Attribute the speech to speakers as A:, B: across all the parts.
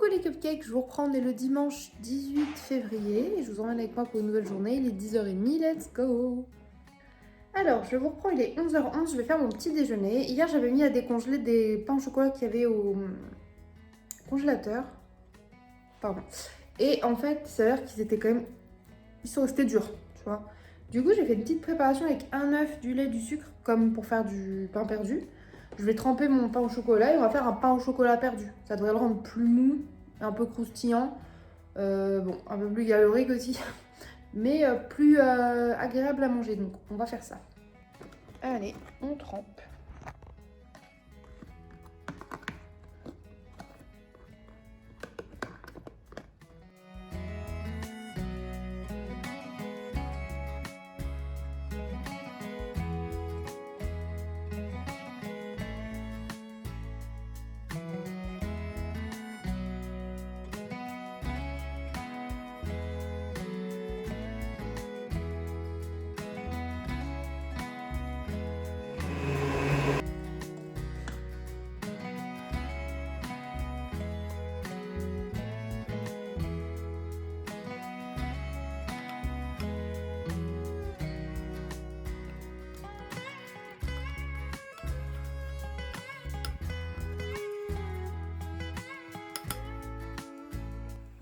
A: les cupcakes, je vous reprends, on est le dimanche 18 février et je vous emmène avec moi pour une nouvelle journée, il est 10h30, let's go. Alors, je vous reprends, il est 11h11, je vais faire mon petit déjeuner. Hier, j'avais mis à décongeler des pains au chocolat qu'il y avait au congélateur. Pardon. Et en fait, ça a l'air qu'ils étaient quand même... Ils sont restés durs, tu vois. Du coup, j'ai fait une petite préparation avec un œuf, du lait, du sucre, comme pour faire du pain perdu. Je vais tremper mon pain au chocolat et on va faire un pain au chocolat perdu. Ça devrait le rendre plus mou, un peu croustillant. Bon, un peu plus calorique aussi, mais plus agréable à manger. Donc, on va faire ça. Allez, on trempe.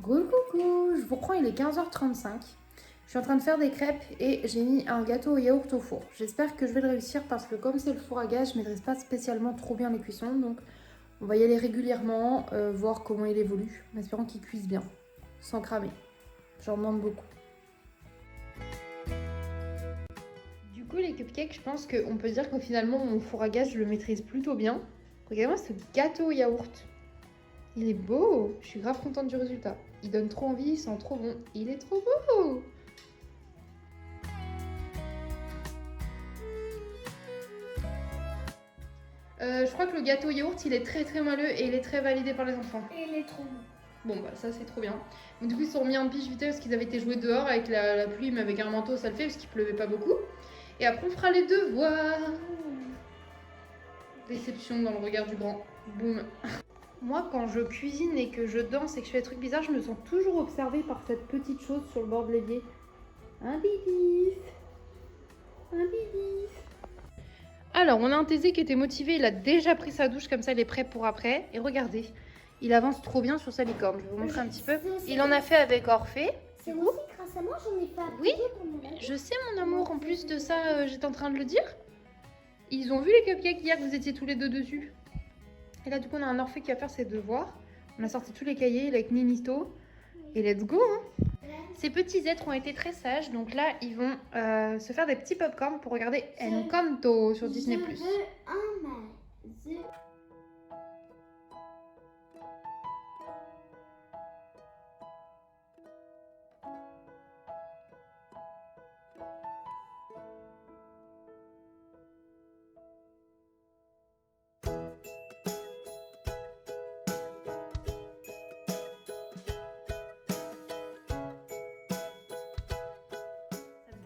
A: Coucou, je vous reprends, il est 15h35. Je suis en train de faire des crêpes et j'ai mis un gâteau au yaourt au four. J'espère que je vais le réussir parce que comme c'est le four à gaz, je ne maîtrise pas spécialement trop bien les cuissons. Donc on va y aller régulièrement, voir comment il évolue, en espérant qu'il cuise bien, sans cramer. J'en demande beaucoup. Du coup les cupcakes, je pense qu'on peut dire que finalement mon four à gaz, je le maîtrise plutôt bien. Regardez-moi ce gâteau au yaourt. Il est beau, je suis grave contente du résultat. Il donne trop envie, il sent trop bon. Il est trop beau. Je crois que le gâteau yaourt, il est très moelleux et il est très validé par les enfants.
B: Et il est trop bon.
A: Bon bah ça c'est trop bien. Donc, du coup ils se sont remis en pige vite parce qu'ils avaient été joués dehors avec la pluie, mais avec un manteau ça le fait parce qu'il pleuvait pas beaucoup. Et après on fera les devoirs. Déception dans le regard du grand. Boum. Moi, quand je cuisine et que je danse et que je fais des trucs bizarres, je me sens toujours observée par cette petite chose sur le bord de l'évier. Un bibif. Un bibif. Alors, on a un Thésée qui était motivé, il a déjà pris sa douche, comme ça il est prêt pour après. Et regardez, il avance trop bien sur sa licorne. Je vais vous montrer un petit peu. Il en a fait avec Orphée.
B: C'est aussi grâce à moi, j'en ai fait un
A: Oui,
B: pour mon ami.
A: je sais mon amour, en plus de ça, j'étais en train de le dire. Ils ont vu les cupcakes hier, vous étiez tous les deux dessus. Et là, du coup, on a un Orphée qui va faire ses devoirs. On a sorti tous les cahiers, il est avec Ninito. Et let's go hein. Ces petits êtres ont été très sages, donc là, ils vont se faire des petits popcorn pour regarder Encanto sur Disney+.
B: Je veux un mal.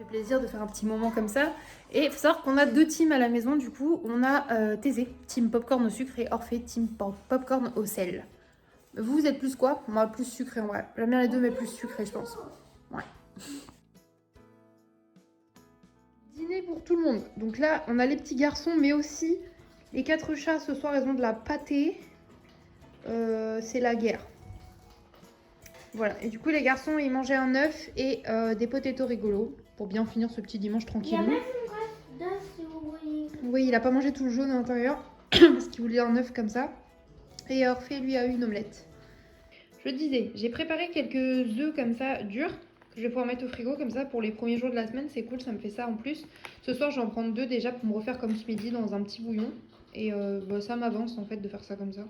A: Plaisir de faire un petit moment comme ça. Et il faut savoir qu'on a deux teams à la maison, du coup on a Thésée, team popcorn au sucre, et Orphée, team popcorn au sel. Vous êtes plus quoi? Moi plus sucré en vrai. J'aime bien les deux mais plus sucré je pense. Ouais. Dîner pour tout le monde. Donc là on a les petits garçons mais aussi les 4 chats ce soir, ils ont de la pâtée. C'est la guerre. Voilà, et du coup les garçons ils mangeaient un œuf et des potatoes rigolos pour bien finir ce petit dimanche tranquille.
B: Il y a même une reste d'œuf si vous voulez.
A: Oui, il a pas mangé tout le jaune à l'intérieur parce qu'il voulait un œuf comme ça. Et Orphée lui a eu une omelette. Je disais, j'ai préparé quelques œufs comme ça durs que je vais pouvoir mettre au frigo comme ça pour les premiers jours de la semaine, c'est cool, ça me fait ça en plus. Ce soir je vais en prendre 2 déjà pour me refaire comme ce midi dans un petit bouillon. Et bah, ça m'avance en fait de faire ça comme ça.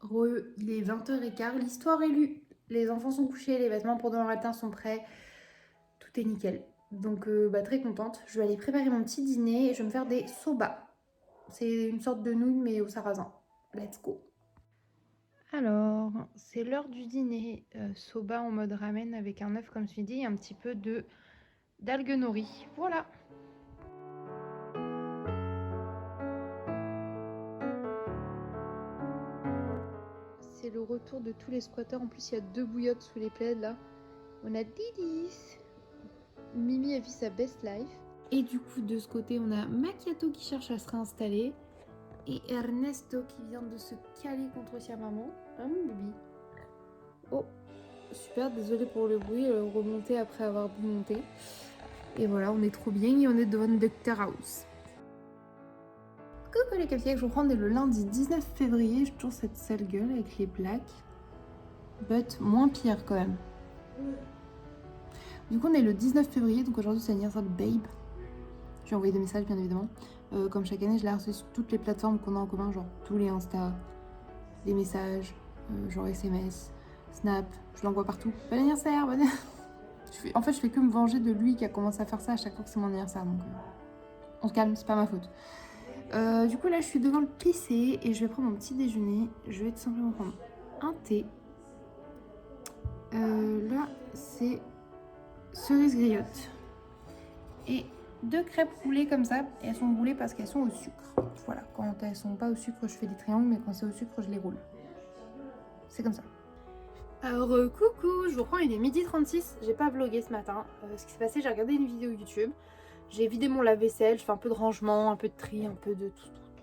A: Il est 20h15, l'histoire est lue. Les enfants sont couchés, les vêtements pour demain matin sont prêts. Tout est nickel. Donc bah, très contente. Je vais aller préparer mon petit dîner et je vais me faire des soba. C'est une sorte de nouilles mais au sarrasin. Let's go. Alors, c'est l'heure du dîner. Soba en mode ramen avec un œuf comme je l'ai dit et un petit peu d'algues nori. Voilà. C'est le retour tour de tous les squatters. En plus, il y a 2 bouillottes sous les plaids là. On a Didis. Mimi a vu sa best life. Et du coup, de ce côté, on a Macchiato qui cherche à se réinstaller. Et Ernesto qui vient de se caler contre sa maman. Ah mon bébé. Oh, super, désolée pour le bruit. Remonter après avoir monté. Et voilà, on est trop bien et on est devant Dr House. Coucou les cupcakes, je reprends dès le lundi 19 février. J'ai toujours cette sale gueule avec les plaques. But moins pire quand même. Du coup, on est le 19 février, donc aujourd'hui c'est l'anniversaire de Babe. Je lui ai envoyé des messages, bien évidemment. Comme chaque année, je l'ai reçu sur toutes les plateformes qu'on a en commun, genre tous les Insta, des messages, genre SMS, Snap, je l'envoie partout. Bon anniversaire, bon anniversaire. En fait, je fais que me venger de lui qui a commencé à faire ça à chaque fois que c'est mon anniversaire, donc on se calme, c'est pas ma faute. Du coup, là, je suis devant le PC et je vais prendre mon petit déjeuner. Je vais tout simplement prendre un thé. Là, c'est cerise griotte. Et 2 crêpes roulées comme ça. Et elles sont roulées parce qu'elles sont au sucre. Voilà, quand elles sont pas au sucre, je fais des triangles, mais quand c'est au sucre, je les roule. C'est comme ça. Alors, coucou, je vous reprends, il est 12h36. J'ai pas vlogué ce matin. Ce qui s'est passé, j'ai regardé une vidéo YouTube. J'ai vidé mon lave-vaisselle, je fais un peu de rangement, un peu de tri, un peu de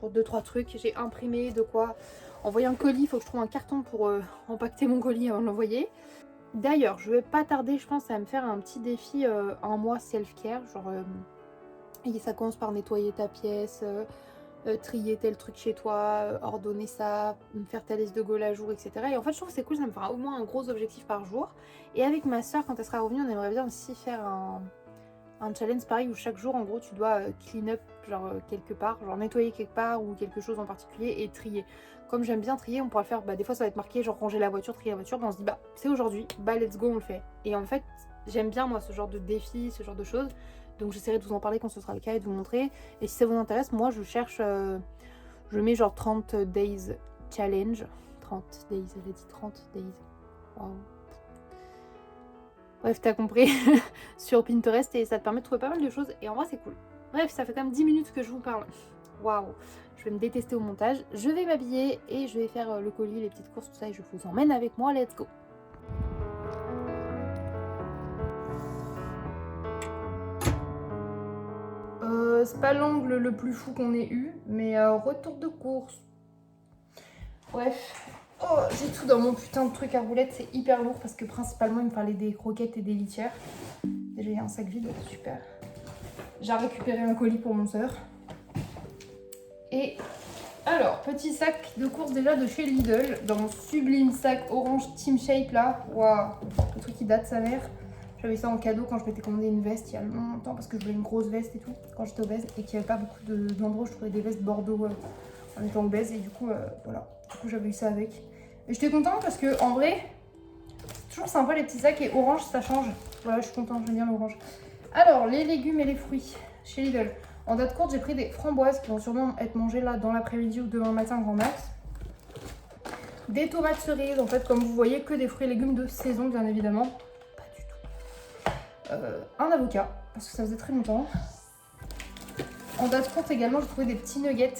A: 2-3 trucs. J'ai imprimé de quoi envoyer un colis. Il faut que je trouve un carton pour empaqueter mon colis avant de l'envoyer. D'ailleurs, je vais pas tarder, je pense, à me faire un petit défi un mois self-care. Genre, et ça commence par nettoyer ta pièce, trier tel truc chez toi, ordonner ça, me faire ta liste de goals à jour, etc. Et en fait, je trouve que c'est cool, ça me fera au moins un gros objectif par jour. Et avec ma soeur, quand elle sera revenue, on aimerait bien aussi faire un challenge pareil où chaque jour, en gros, tu dois clean up genre quelque part, genre nettoyer quelque part ou quelque chose en particulier et trier. Comme j'aime bien trier, on pourra le faire, des fois ça va être marqué genre ranger la voiture, trier la voiture, on se dit c'est aujourd'hui, let's go, on le fait. Et en fait, j'aime bien moi ce genre de défi, ce genre de choses. Donc j'essaierai de vous en parler quand ce sera le cas et de vous montrer. Et si ça vous intéresse, moi je cherche, je mets genre 30 days challenge. 30 days, elle a dit 30 days. Wow. Bref, t'as compris, sur Pinterest et ça te permet de trouver pas mal de choses et en vrai c'est cool. Bref, ça fait quand même 10 minutes que je vous parle. Waouh, je vais me détester au montage. Je vais m'habiller et je vais faire le colis, les petites courses, tout ça et je vous emmène avec moi, let's go. C'est pas l'angle le plus fou qu'on ait eu, mais retour de course. Bref. Oh, j'ai tout dans mon putain de truc à roulettes, c'est hyper lourd parce que principalement il me fallait des croquettes et des litières. Déjà il y a un sac vide, super. J'ai récupéré un colis pour mon soeur. Et alors, petit sac de course déjà de chez Lidl, dans mon sublime sac orange Team Shape là. Waouh, le truc qui date sa mère. J'avais ça en cadeau quand je m'étais commandé une veste il y a longtemps parce que je voulais une grosse veste et tout quand j'étais obèse et qu'il n'y avait pas beaucoup d'endroits où je trouvais des vestes bordeaux en étant obèse et du coup voilà. Du coup j'avais eu ça avec. Et j'étais contente parce que en vrai, c'est toujours sympa les petits sacs et orange ça change. Voilà, je suis contente, j'aime bien l'orange. Alors, les légumes et les fruits chez Lidl. En date courte, j'ai pris des framboises qui vont sûrement être mangées là dans l'après-midi ou demain matin grand max. Des tomates cerises, en fait, comme vous voyez, que des fruits et légumes de saison, bien évidemment. Pas du tout. Un avocat, parce que ça faisait très longtemps. En date courte également, j'ai trouvé des petits nuggets.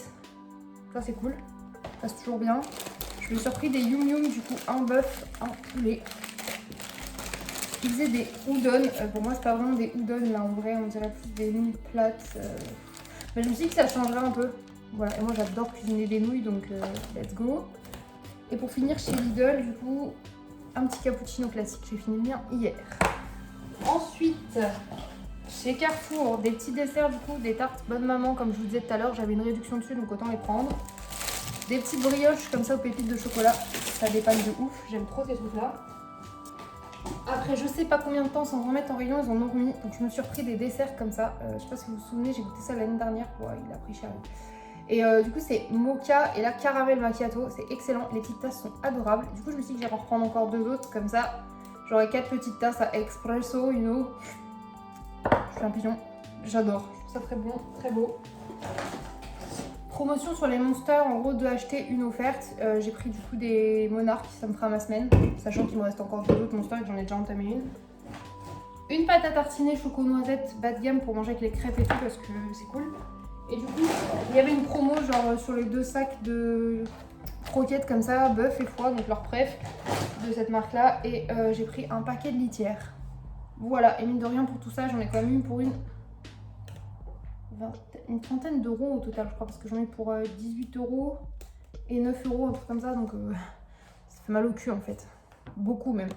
A: Ça, c'est cool. Ça passe toujours bien. Je me suis surpris des yum yum, du coup, un bœuf, un poulet. Ils faisaient des udon. Pour moi, c'est pas vraiment des udon là en vrai, on dirait plus des nouilles plates. Mais je me suis dit que ça changerait un peu. Voilà, et moi j'adore cuisiner des nouilles donc let's go. Et pour finir chez Lidl, du coup, un petit cappuccino classique. J'ai fini le mien hier. Ensuite, chez Carrefour, des petits desserts du coup, des tartes bonne maman, comme je vous disais tout à l'heure, j'avais une réduction dessus donc autant les prendre. Des petites brioches comme ça aux pépites de chocolat, ça dépanne de ouf, j'aime trop ces trucs là. Après je sais pas combien de temps sans remettre en rayon, ils en ont remis, donc je me suis repris des desserts comme ça. Je sais pas si vous vous souvenez, j'ai goûté ça l'année dernière, ouais, il a pris cher. Et du coup c'est mocha et là caramel macchiato, c'est excellent, les petites tasses sont adorables. Du coup je me suis dit que j'allais en reprendre encore 2 autres, comme ça j'aurai 4 petites tasses à espresso, you know. Je suis un pigeon, j'adore, je trouve ça très bon, très beau. Promotion sur les Monsters, en gros 2 achetés, 1 offerte. J'ai pris du coup des monarques, ça me fera ma semaine, sachant qu'il me reste encore 2 autres Monsters et que j'en ai déjà entamé une pâte à tartiner choco-noisette bas de gamme pour manger avec les crêpes et tout parce que c'est cool. Et du coup, il y avait une promo genre sur les 2 sacs de croquettes comme ça, bœuf et foie, donc leur préf de cette marque-là. Et j'ai pris un paquet de litières. Voilà, et mine de rien pour tout ça, j'en ai quand même eu pour une trentaine d'euros au total, je crois, parce que j'en ai pour 18 euros et 9 euros, un truc comme ça, donc ça fait mal au cul en fait. Beaucoup même.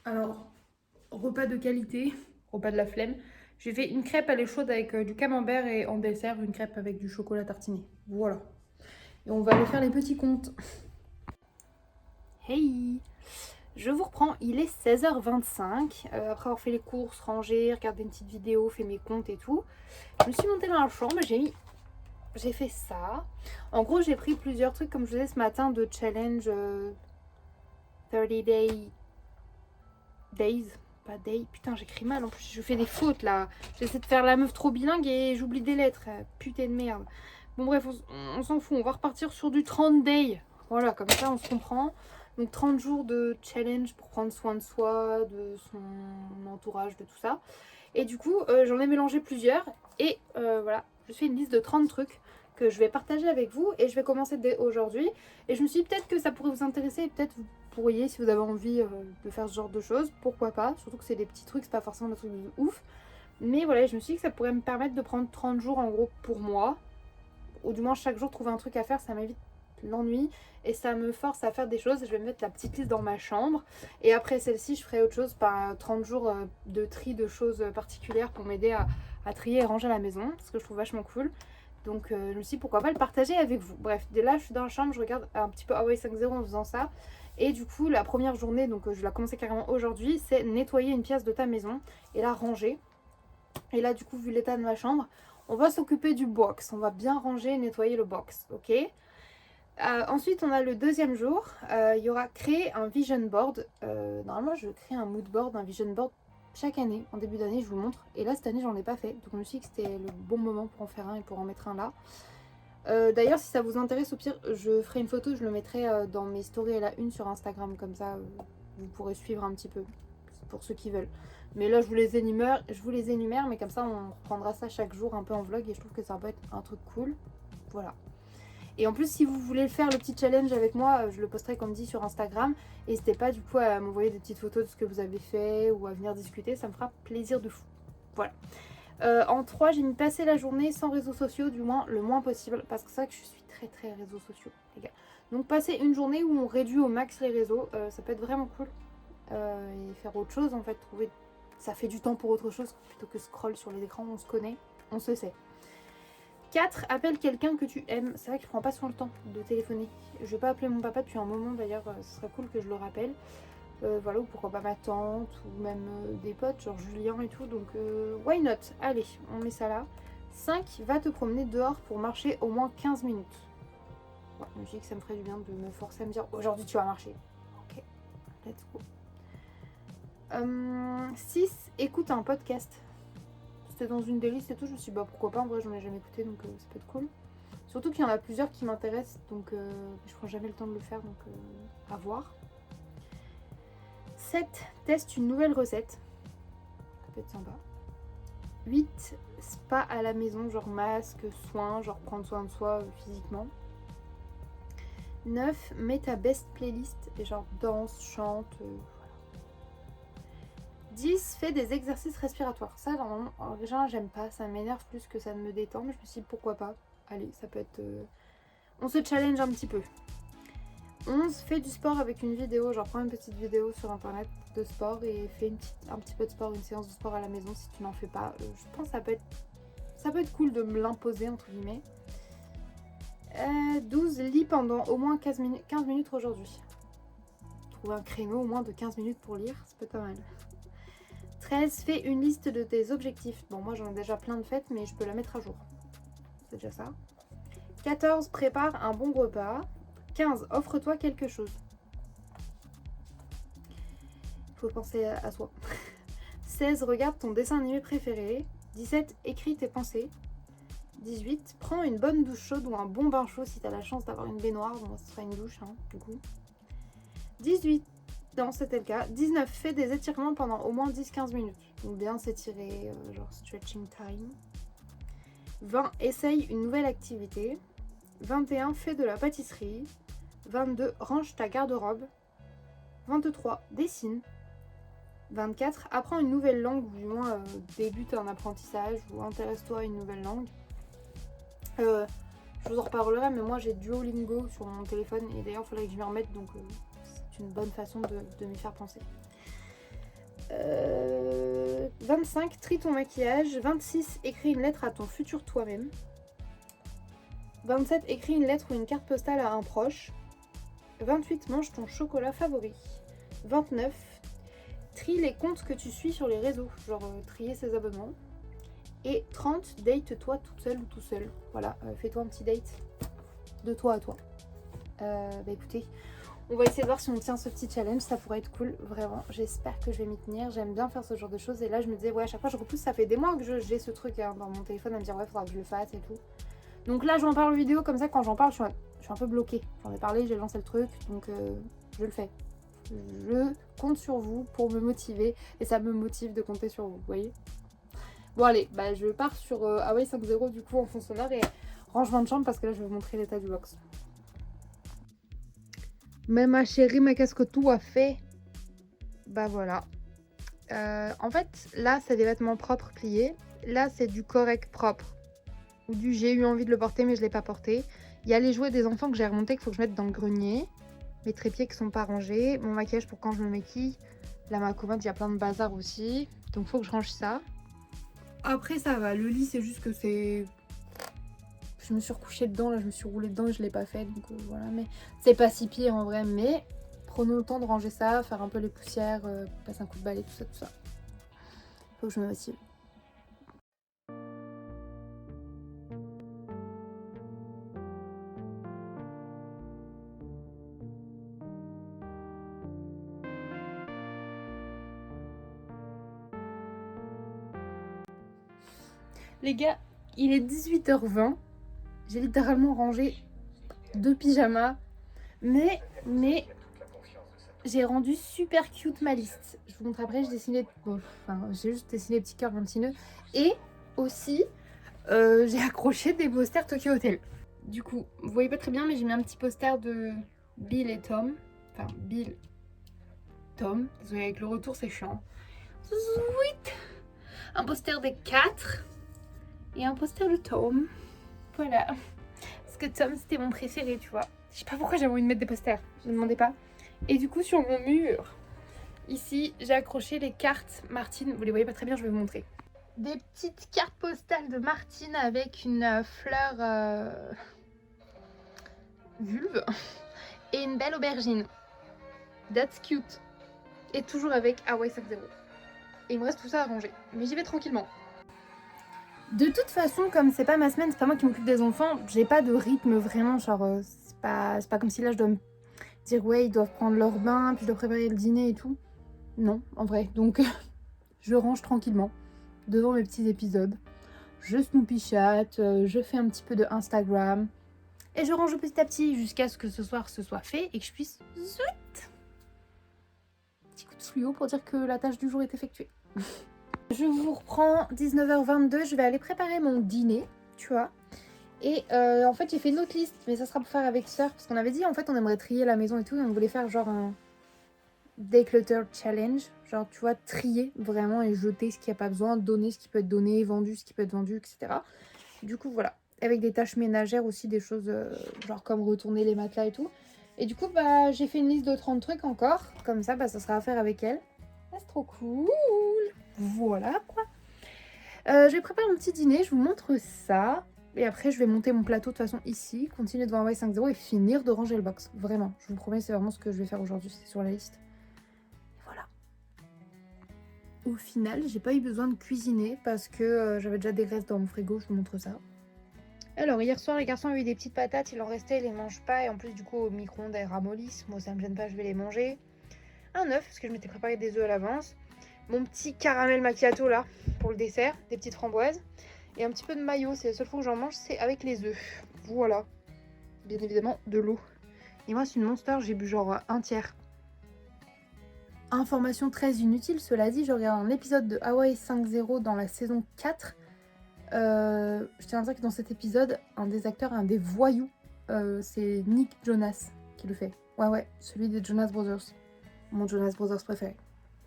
A: Alors, repas de qualité, repas de la flemme. J'ai fait une crêpe à l'eau chaude avec du camembert et en dessert, une crêpe avec du chocolat tartiné. Voilà. Et on va aller faire les petits comptes. Hey! Je vous reprends, il est 16h25. Après avoir fait les courses, rangé, regardé une petite vidéo, fait mes comptes et tout. Je me suis montée dans la chambre, j'ai fait ça. En gros, j'ai pris plusieurs trucs, comme je disais ce matin, de challenge 30 days. Pas day. Putain, j'écris mal en plus. Je fais des fautes là. J'essaie de faire la meuf trop bilingue et j'oublie des lettres. Putain de merde. Bon, bref, on s'en fout. On va repartir sur du 30 days. Voilà, comme ça, on se comprend. Donc 30 jours de challenge pour prendre soin de soi, de son entourage, de tout ça. Et du coup, j'en ai mélangé plusieurs. Et voilà, je fais une liste de 30 trucs que je vais partager avec vous. Et je vais commencer dès aujourd'hui. Et je me suis dit peut-être que ça pourrait vous intéresser. Et peut-être vous pourriez, si vous avez envie de faire ce genre de choses, pourquoi pas. Surtout que c'est des petits trucs, c'est pas forcément des trucs de ouf. Mais voilà, je me suis dit que ça pourrait me permettre de prendre 30 jours en gros pour moi. Ou du moins chaque jour trouver un truc à faire, ça m'évite l'ennui et ça me force à faire des choses. Je vais mettre la petite liste dans ma chambre et après celle-ci je ferai autre chose par 30 jours de tri de choses particulières pour m'aider à trier et ranger la maison, ce que je trouve vachement cool. Donc je me suis dit pourquoi pas le partager avec vous. Bref, dès là je suis dans la chambre, je regarde un petit peu Hawaii 5.0 en faisant ça. Et du coup la première journée, donc je vais la commencer carrément aujourd'hui, c'est nettoyer une pièce de ta maison et la ranger. Et là du coup vu l'état de ma chambre, on va s'occuper du box, on va bien ranger et nettoyer le box, ok. Ensuite, on a le deuxième jour. Il y aura créer un vision board. Normalement, je crée un mood board, un vision board chaque année. En début d'année, je vous montre. Et là, cette année, j'en ai pas fait. Donc, je me suis dit que c'était le bon moment pour en faire un et pour en mettre un là. D'ailleurs, si ça vous intéresse, au pire, je ferai une photo. Je le mettrai dans mes stories à la une sur Instagram. Comme ça, vous pourrez suivre un petit peu pour ceux qui veulent. Mais là, je vous les énumère. Mais comme ça, on reprendra ça chaque jour un peu en vlog. Et je trouve que ça va être un truc cool. Voilà. Et en plus, si vous voulez faire le petit challenge avec moi, je le posterai comme dit sur Instagram. N'hésitez pas du coup à m'envoyer des petites photos de ce que vous avez fait ou à venir discuter, ça me fera plaisir de fou. Voilà. En 3, j'ai mis passer la journée sans réseaux sociaux, du moins le moins possible, parce que c'est vrai que je suis très réseaux sociaux, les gars. Donc passer une journée où on réduit au max les réseaux, ça peut être vraiment cool. Et faire autre chose en fait, trouver... Ça fait du temps pour autre chose plutôt que scroll sur les écrans, on se connaît, on se sait. 4. Appelle quelqu'un que tu aimes. C'est vrai qu'il prend pas souvent le temps de téléphoner. Je vais pas appeler mon papa depuis un moment d'ailleurs, ce serait cool que je le rappelle. Voilà, ou pourquoi pas ma tante, ou même des potes, genre Julien et tout. Donc, why not? Allez, on met ça là. 5. Va te promener dehors pour marcher au moins 15 minutes. Ouais, je me dis que ça me ferait du bien de me forcer à me dire aujourd'hui tu vas marcher. Ok, let's go. 6. Écoute un podcast. C'était dans une des listes et tout, je me suis dit bah pourquoi pas, en vrai j'en ai jamais écouté donc ça peut être cool. Surtout qu'il y en a plusieurs qui m'intéressent donc je prends jamais le temps de le faire donc à voir. 7. Teste une nouvelle recette. Ça peut être sympa. 8. Spa à la maison, genre masque, soins, genre prendre soin de soi physiquement. 9. Mets ta best playlist et genre danse, chante, voilà. 10. Fais des exercices respiratoires. Ça, normalement, déjà, j'aime pas. Ça m'énerve plus que ça ne me détend. Mais je me suis dit, pourquoi pas. Allez, ça peut être... On se challenge un petit peu. 11. Fais du sport avec une vidéo. Genre, prends une petite vidéo sur internet de sport et fais un petit peu de sport, une séance de sport à la maison si tu n'en fais pas. Je pense que ça peut être cool de me l'imposer, entre guillemets. 12. Lis pendant au moins 15 minutes aujourd'hui. Trouver un créneau au moins de 15 minutes pour lire, ça peut être pas mal. 13. Fais une liste de tes objectifs. Bon, moi j'en ai déjà plein de faites, mais je peux la mettre à jour. C'est déjà ça. 14. Prépare un bon repas. 15. Offre-toi quelque chose. Il faut penser à soi. 16. Regarde ton dessin animé préféré. 17. Écris tes pensées. 18. Prends une bonne douche chaude ou un bon bain chaud si tu as la chance d'avoir une baignoire. Bon, ce sera une douche, hein, du coup. 18. Non, c'était le cas. 19. Fais des étirements pendant au moins 10-15 minutes. Donc bien s'étirer, genre stretching time. 20. Essaye une nouvelle activité. 21. Fais de la pâtisserie. 22, range ta garde-robe. 23, dessine. 24, apprends une nouvelle langue, ou du moins débute un apprentissage, ou intéresse-toi à une nouvelle langue. Je vous en reparlerai, mais moi j'ai Duolingo sur mon téléphone, et d'ailleurs il faudrait que je m'y remette, donc c'est une bonne façon de m'y faire penser. 25, trie ton maquillage. 26, écris une lettre à ton futur toi-même. 27, écris une lettre ou une carte postale à un proche. 28, mange ton chocolat favori. 29, trie les comptes que tu suis sur les réseaux, genre trier ses abonnements. Et 30, date-toi toute seule ou tout seul. Voilà, fais-toi un petit date de toi à toi. Bah écoutez, on va essayer de voir si on tient ce petit challenge, ça pourrait être cool, vraiment. J'espère que je vais m'y tenir, j'aime bien faire ce genre de choses. Et là je me disais, ouais, à chaque fois je repousse, ça fait des mois que j'ai ce truc hein, dans mon téléphone à me dire, ouais, faudra que je le fasse et tout. Donc là j'en parle en vidéo, comme ça quand j'en parle, je suis un peu bloquée. J'en ai parlé, j'ai lancé le truc, donc je le fais. Je compte sur vous pour me motiver et ça me motive de compter sur vous, vous voyez. Bon allez, bah je pars sur Hawaii 5.0 du coup en fond sonore et rangement de chambre parce que là je vais vous montrer l'état du box. Mais ma chérie, mais qu'est-ce que tout a fait? Bah voilà. En fait, là c'est des vêtements propres pliés. Là c'est du correct propre. Ou du j'ai eu envie de le porter mais je l'ai pas porté. Il y a les jouets des enfants que j'ai remontés qu'il faut que je mette dans le grenier. Mes trépieds qui sont pas rangés. Mon maquillage pour quand je me maquille. Là ma commode, il y a plein de bazar aussi. Donc faut que je range ça. Après ça va, le lit c'est juste que c'est... Je me suis recouchée dedans, là je me suis roulée dedans et je l'ai pas fait, donc voilà, mais c'est pas si pire en vrai, mais prenons le temps de ranger ça, faire un peu les poussières, passer un coup de balai, tout ça. Faut que je me motive. Les gars, il est 18h20, j'ai littéralement rangé 2 pyjamas, mais j'ai rendu super cute ma liste. Je vous montre après, j'ai juste dessiné des petits cœurs ventineux. Et aussi, j'ai accroché des posters Tokyo Hotel. Du coup, vous voyez pas très bien, mais j'ai mis un petit poster de Bill et Tom. Enfin, Bill, Tom. Désolée, avec le retour, c'est chiant. Sweet. Un poster des 4 et un poster de Tom. Voilà. Parce que Tom, c'était mon préféré, tu vois. Je sais pas pourquoi j'avais envie de mettre des posters. Je ne demandais pas. Et du coup, sur mon mur, ici, j'ai accroché les cartes Martine. Vous les voyez pas très bien, je vais vous montrer. Des petites cartes postales de Martine avec une fleur vulve et une belle aubergine. That's cute. Et toujours avec Hawaii 5.0. Et il me reste tout ça à ranger. Mais j'y vais tranquillement. De toute façon, comme c'est pas ma semaine, c'est pas moi qui m'occupe des enfants, j'ai pas de rythme vraiment, genre c'est pas comme si là je dois me dire ouais ils doivent prendre leur bain, puis je dois préparer le dîner et tout. Non, en vrai, donc je range tranquillement devant mes petits épisodes. Je snoopy chatte, je fais un petit peu de Instagram et je range petit à petit jusqu'à ce que ce soir ce soit fait et que je puisse zut petit coup de fluo pour dire que la tâche du jour est effectuée. Je vous reprends 19h22, je vais aller préparer mon dîner, tu vois. Et en fait j'ai fait une autre liste, mais ça sera pour faire avec Sœur, parce qu'on avait dit en fait on aimerait trier la maison et tout, et on voulait faire genre un declutter challenge, genre tu vois, trier vraiment et jeter ce qu'il n'y a pas besoin, donner ce qui peut être donné, vendu ce qui peut être vendu, etc. Du coup voilà, avec des tâches ménagères aussi, des choses genre comme retourner les matelas et tout. Et du coup bah j'ai fait une liste de 30 trucs encore, comme ça bah ça sera à faire avec elle. Ah, c'est trop cool. Voilà quoi. Je vais préparer mon petit dîner, je vous montre ça. Et après je vais monter mon plateau de toute façon ici, continuer devant Hawaii 5.0 et finir de ranger le box. Vraiment, je vous promets, c'est vraiment ce que je vais faire aujourd'hui, c'est sur la liste. Et voilà. Au final, j'ai pas eu besoin de cuisiner parce que j'avais déjà des restes dans mon frigo, je vous montre ça. Alors hier soir les garçons avaient eu des petites patates, il en restait, ils les mangent pas. Et en plus du coup au micro-ondes elles ramollissent, moi ça me gêne pas, je vais les manger. Un œuf, parce que je m'étais préparé des œufs à l'avance. Mon petit caramel macchiato là, pour le dessert, des petites framboises. Et un petit peu de mayo, c'est la seule fois que j'en mange, c'est avec les œufs. Voilà. Bien évidemment, de l'eau. Et moi, c'est une Monster, j'ai bu genre un tiers. Information très inutile, cela dit, je regarde un épisode de Hawaii 5.0 dans la saison 4. Je tiens à dire que dans cet épisode, un des acteurs est un des voyous. C'est Nick Jonas. qui le fait. Ouais, celui des Jonas Brothers. Mon Jonas Brothers préféré.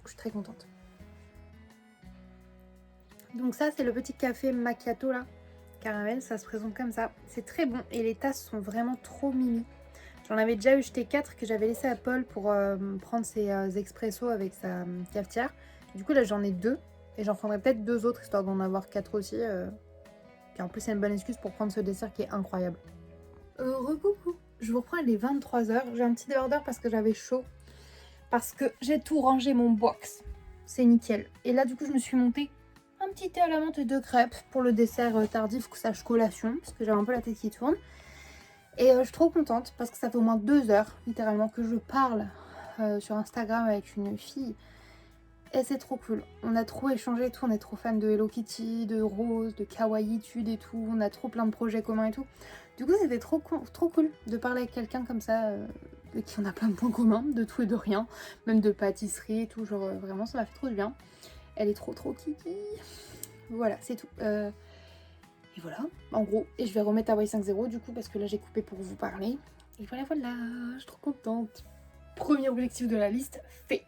A: Je suis très contente. Donc ça, c'est le petit café macchiato là. Caramel, ça se présente comme ça. C'est très bon et les tasses sont vraiment trop mimi. J'en avais déjà eu jeté 4 que j'avais laissé à Paul pour prendre ses expressos avec sa cafetière. Du coup là j'en ai 2 et j'en prendrai peut-être 2 autres histoire d'en avoir 4 aussi. Puis en plus c'est une bonne excuse pour prendre ce dessert qui est incroyable. Recoucou, je vous reprends, il est 23h. J'ai un petit débardeur parce que j'avais chaud. Parce que j'ai tout rangé mon box. C'est nickel. Et là du coup je me suis montée un petit thé à la menthe et 2 crêpes pour le dessert tardif que sache collation. Parce que j'avais un peu la tête qui tourne. Et je suis trop contente parce que ça fait au moins 2 heures littéralement que je parle sur Instagram avec une fille. Et c'est trop cool. On a trop échangé et tout. On est trop fan de Hello Kitty, de Rose, de Kawaii-tude et tout. On a trop plein de projets communs et tout. Du coup c'était trop cool de parler avec quelqu'un comme ça de qui on a plein de points communs, de tout et de rien. Même de pâtisserie et tout. Genre vraiment ça m'a fait trop du bien. Elle est trop kiki. Voilà c'est tout. Et voilà, en gros. Et je vais remettre Hawaii 5.0 du coup parce que là j'ai coupé pour vous parler. Et voilà, je suis trop contente. Premier objectif de la liste fait.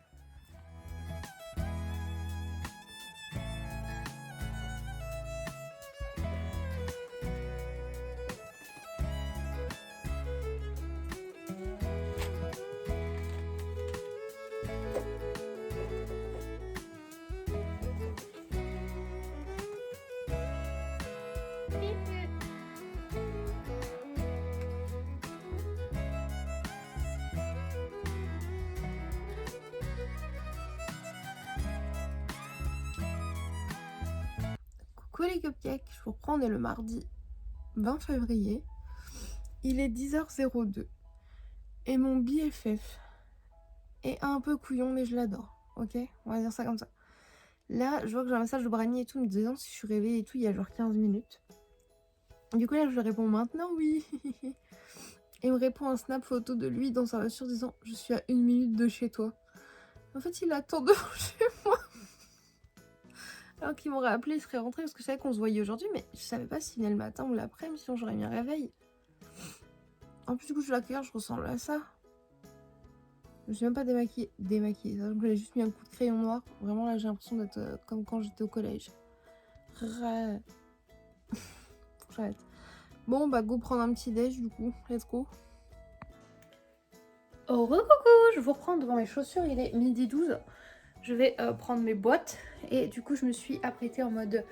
A: Coucou les cupcakes, je vous reprends, on est le mardi 20 février. Il est 10h02. Et mon BFF est un peu couillon mais je l'adore. Ok, on va dire ça comme ça. Là, je vois que j'ai un message de Brani et tout me disant si je suis réveillée et tout il y a genre 15 minutes. Du coup là je lui réponds maintenant oui. Et il me répond un snap photo de lui dans sa voiture disant je suis à 1 minute de chez toi. En fait il attend devant chez moi. Alors qu'il m'aurait appelé, il serait rentré parce que je savais qu'on se voyait aujourd'hui, mais je savais pas s'il venait le matin ou l'après-midi, sinon j'aurais mis un réveil. En plus du coup je l'accueille, je ressemble à ça. Je me suis même pas démaquillée. Donc j'ai juste mis un coup de crayon noir. Vraiment là j'ai l'impression d'être comme quand j'étais au collège. J'arrête. Bon bah go prendre un petit déj du coup, let's go. Oh coucou, je vous reprends devant mes chaussures, il est 12h. Je vais prendre mes boîtes et du coup je me suis apprêtée en mode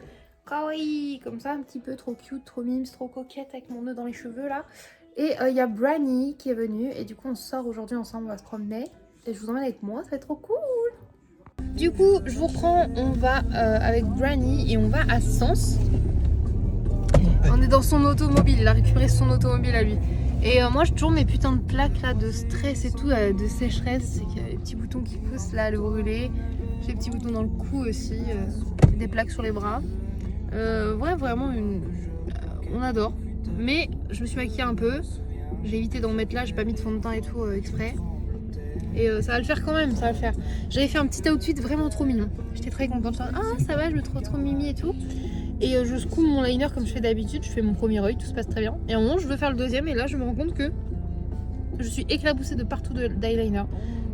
A: kawaii, comme ça un petit peu trop cute, trop mimes, trop coquette avec mon nœud dans les cheveux là. Et il y a Brani qui est venue et du coup on sort aujourd'hui ensemble, on va se promener et je vous emmène avec moi, ça va être trop cool. Du coup je vous reprends, on va avec Brani et on va à Sens. On est dans son automobile, il a récupéré son automobile à lui. Et moi j'ai toujours mes putains de plaques là de stress et tout, de sécheresse. C'est qu'il y a des petits boutons qui poussent là à le brûler. J'ai des petits boutons dans le cou aussi, des plaques sur les bras. Ouais vraiment on adore. Mais je me suis maquillée un peu. J'ai évité d'en mettre là, j'ai pas mis de fond de teint et tout exprès. Et ça va le faire quand même, ça va le faire. J'avais fait un petit outfit vraiment trop mignon. J'étais très contente. Ah ça va, je me trouve trop mimi et tout. Et je scoum mon liner comme je fais d'habitude, je fais mon premier œil, tout se passe très bien. Et à un moment je veux faire le deuxième et là je me rends compte que je suis éclaboussée de partout d'eyeliner.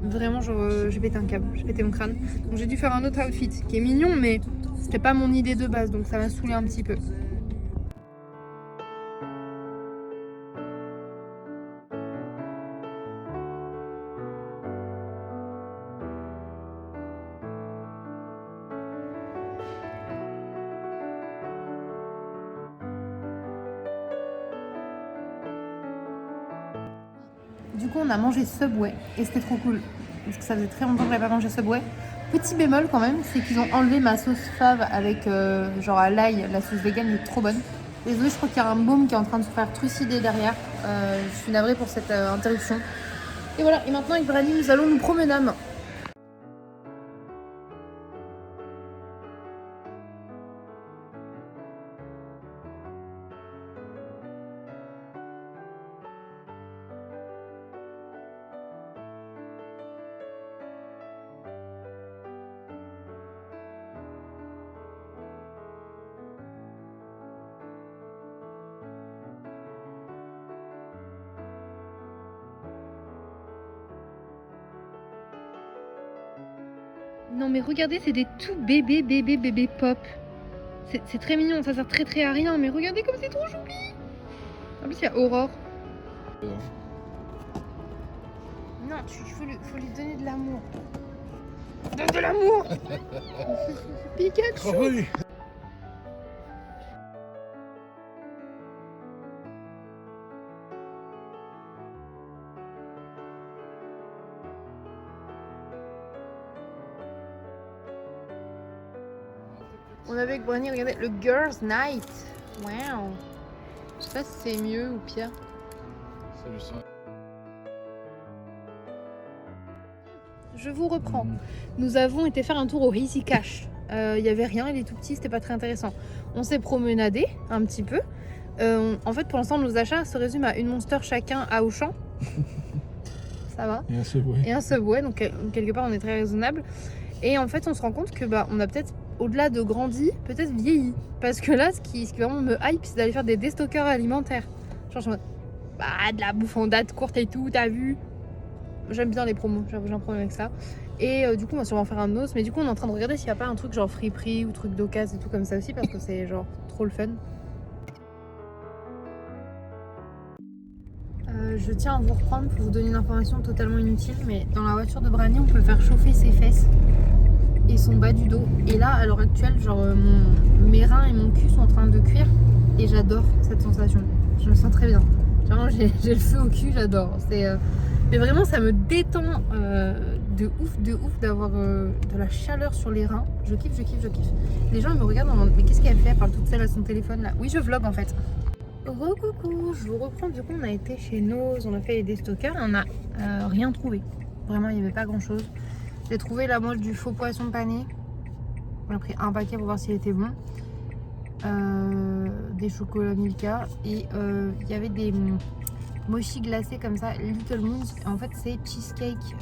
A: Vraiment genre j'ai pété un câble, j'ai pété mon crâne. Donc j'ai dû faire un autre outfit qui est mignon mais c'était pas mon idée de base donc ça m'a saoulé un petit peu. Du coup on a mangé Subway et c'était trop cool parce que ça faisait très longtemps que j'avais pas mangé Subway. Petit bémol quand même, c'est qu'ils ont enlevé ma sauce fave avec genre à l'ail, la sauce vegan est trop bonne. Désolée, je crois qu'il y a un môme qui est en train de se faire trucider derrière. Je suis navrée pour cette interruption. Et voilà, et maintenant avec Brani, nous allons nous promener. Non mais regardez, c'est des tout bébés pop. C'est très mignon, ça sert très à rien, mais regardez comme c'est trop choupi. En plus il y a Aurore. Non, faut lui donner de l'amour. Donne de l'amour. Pikachu.
C: Oh oui.
A: On avait avec Brani, regardez, le Girls Night. Wow. Je sais pas si c'est mieux ou pire.
C: C'est le sang.
A: Je vous reprends. Nous avons été faire un tour au Easy Cash. Il y avait rien, il est tout petit, c'était pas très intéressant. On s'est promenadé un petit peu. En fait, pour l'instant, nos achats se résument à une Monster chacun à Auchan. Ça va.
C: Et un Subway.
A: Et un Subway, donc quelque part, on est très raisonnable. Et en fait, on se rend compte que on a peut-être, au-delà de grandi, peut-être vieilli. Parce que là, ce qui vraiment me hype, c'est d'aller faire des déstockers alimentaires. Genre, je me dis, bah, de la bouffe en date courte et tout, t'as vu? J'aime bien les promos, j'ai un problème avec ça. Et du coup, on va sûrement faire un os. Mais du coup, on est en train de regarder s'il n'y a pas un truc genre Friperie ou truc d'occasion et tout comme ça aussi, parce que c'est genre trop le fun. Je tiens à vous reprendre pour vous donner une information totalement inutile, mais dans la voiture de Brani, on peut faire chauffer ses fesses et son bas du dos. Et là, à l'heure actuelle, genre mes reins et mon cul sont en train de cuire et j'adore cette sensation. Je me sens très bien. Vraiment, j'ai le feu au cul, j'adore. Mais vraiment, ça me détend de ouf d'avoir de la chaleur sur les reins. Je kiffe. Les gens ils me regardent en me demandant, mais qu'est-ce qu'elle fait? Elle parle toute seule à son téléphone là. Oui, je vlog en fait. Coucou, je vous reprends. Du coup, on a été chez Nose, on a fait les déstockers et on n'a rien trouvé. Vraiment, il n'y avait pas grand chose. J'ai trouvé la moitié du faux poisson pané. On a pris un paquet pour voir s'il était bon. Des chocolats Milka et il y avait des mochi glacés comme ça, Little Moons. En fait, c'est cheesecake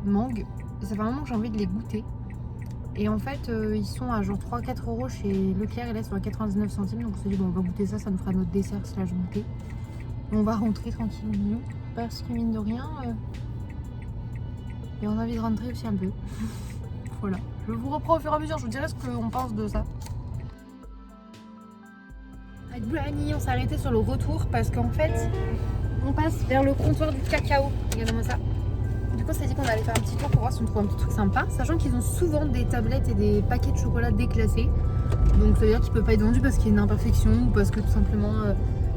A: mangue. Ça fait un moment que j'ai envie de les goûter. Et en fait, ils sont à genre 3-4 euros chez Leclerc et là, ils sont à 99 centimes. Donc on s'est dit, bon, on va goûter ça, ça nous fera notre dessert si là je goûtais. Et on va rentrer tranquillement parce que mine de rien, et on a envie de rentrer aussi un peu. Voilà. Je vous reprends au fur et à mesure, je vous dirai ce qu'on pense de ça. Avec Brani, on s'est arrêté sur le retour parce qu'en fait, on passe vers le comptoir du cacao. Regardez-moi ça. Du coup, on s'est dit qu'on allait faire un petit tour pour voir si on trouve un petit truc sympa. Sachant qu'ils ont souvent des tablettes et des paquets de chocolat déclassés. Donc ça veut dire qu'ils ne peuvent pas être vendus parce qu'il y a une imperfection ou parce que tout simplement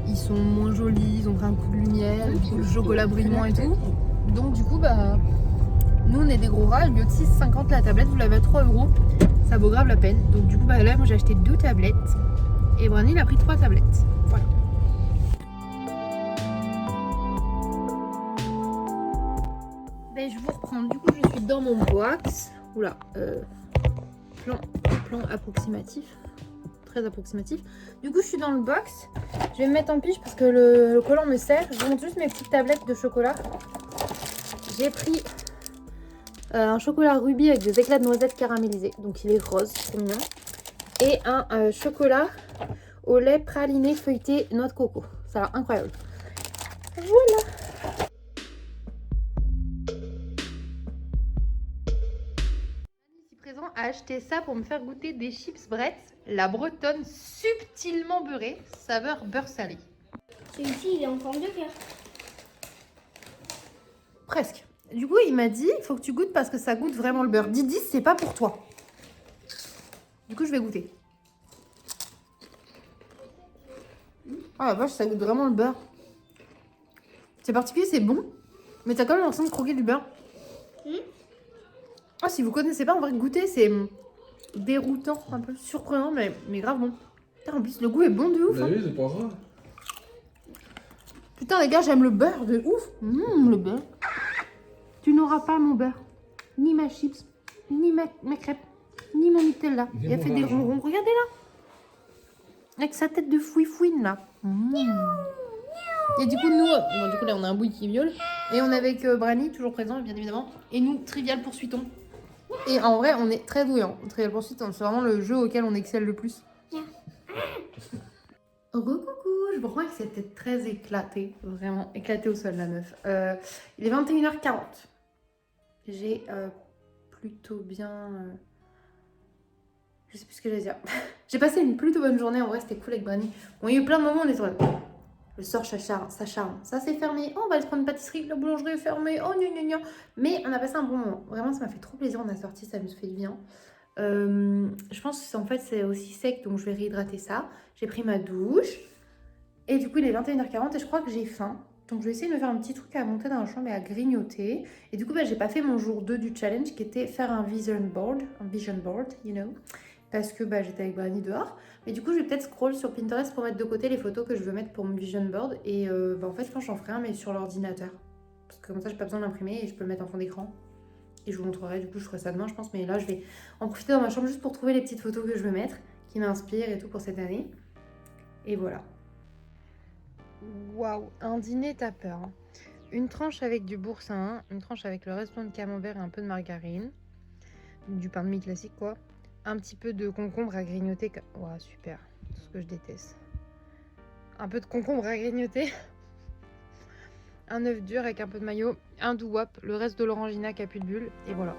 A: ils sont moins jolis, ils ont pris un coup de lumière, le chocolat brille moins et tout. Donc du coup, nous on est des gros rats, au lieu de 6,50 la tablette, vous l'avez à 3 euros. Ça vaut grave la peine. Donc du coup, là, moi j'ai acheté 2 tablettes. Et Brani il a pris 3 tablettes. Voilà. Je vous reprends. Du coup, je suis dans mon box. Oula, plan approximatif. Très approximatif. Du coup, je suis dans le box. Je vais me mettre en pige parce que le collant me sert. Je vous montre juste mes petites tablettes de chocolat. J'ai pris un chocolat rubis avec des éclats de noisettes caramélisés. Donc, il est rose, c'est mignon. Et un chocolat au lait praliné feuilleté noix de coco. Ça a l'air incroyable. Voilà. Ici présent a acheté ça pour me faire goûter des chips Bretz, la bretonne subtilement beurrée, saveur beurre salé.
B: Celui-ci, il est en forme de cœur.
A: Presque. Du coup, il m'a dit, il faut que tu goûtes parce que ça goûte vraiment le beurre. Didi, c'est pas pour toi. Du coup, je vais goûter. Ah la vache, ça goûte vraiment le beurre. C'est particulier, c'est bon, mais t'as quand même l'impression de croquer du beurre. Ah, si vous connaissez pas, en vrai, goûter, c'est déroutant, un peu surprenant, mais grave bon. Putain, en plus, le goût est bon de ouf.
C: Vous avez vu, c'est pas ça.
A: Putain, les gars, j'aime le beurre de ouf. Le beurre. Tu n'auras pas mon beurre, ni ma chips, ni ma crêpe, ni mon Nutella.
C: Ni
A: Il a
C: mon
A: fait des
C: argent.
A: ronrons, regardez là. Avec sa tête de fouine là. Et du coup, nous, du coup là, on a un bouille qui viole. Et on est avec Brani, toujours présent, bien évidemment. Et nous, Trivial Poursuitons. Et en vrai, on est très doués. Trivial Poursuitons, c'est vraiment le jeu auquel on excelle le plus. Coucou, je me crois que c'était très éclaté, vraiment éclaté au sol la meuf. Il est 21h40. J'ai plutôt bien... Je sais plus ce que j'allais dire. J'ai passé une plutôt bonne journée, en vrai c'était cool avec Brani. Bon, il y a eu plein de moments où on était là. Le sort s'acharne. Ça c'est fermé. Oh, on va aller prendre une pâtisserie. La boulangerie est fermée. Oh, gna gna gna. Mais on a passé un bon moment. Vraiment, ça m'a fait trop plaisir. On a sorti, ça me fait du bien. Je pense que en fait c'est aussi sec, donc je vais réhydrater ça. J'ai pris ma douche. Et du coup, il est 21h40 et je crois que j'ai faim. Donc je vais essayer de me faire un petit truc à monter dans la chambre et à grignoter. Et du coup, j'ai pas fait mon jour 2 du challenge qui était faire un vision board, you know. Parce que j'étais avec Brani dehors. Mais du coup, je vais peut-être scroll sur Pinterest pour mettre de côté les photos que je veux mettre pour mon vision board. Et en fait, je pense que j'en ferai un, mais sur l'ordinateur. Parce que comme ça, j'ai pas besoin d'imprimer et je peux le mettre en fond d'écran. Et je vous montrerai, du coup, je ferai ça demain, je pense. Mais là, je vais en profiter dans ma chambre juste pour trouver les petites photos que je veux mettre, qui m'inspirent et tout pour cette année. Et voilà. Waouh, un dîner t'as peur. Hein. Une tranche avec du boursin, une tranche avec le restant de camembert et un peu de margarine. Du pain de mie classique, quoi. Un petit peu de concombre à grignoter. Ouah, super. Tout ce que je déteste. Un peu de concombre à grignoter. Un œuf dur avec un peu de maillot. Un doux wap. Le reste de l'orangina qui a plus de bulles. Et voilà.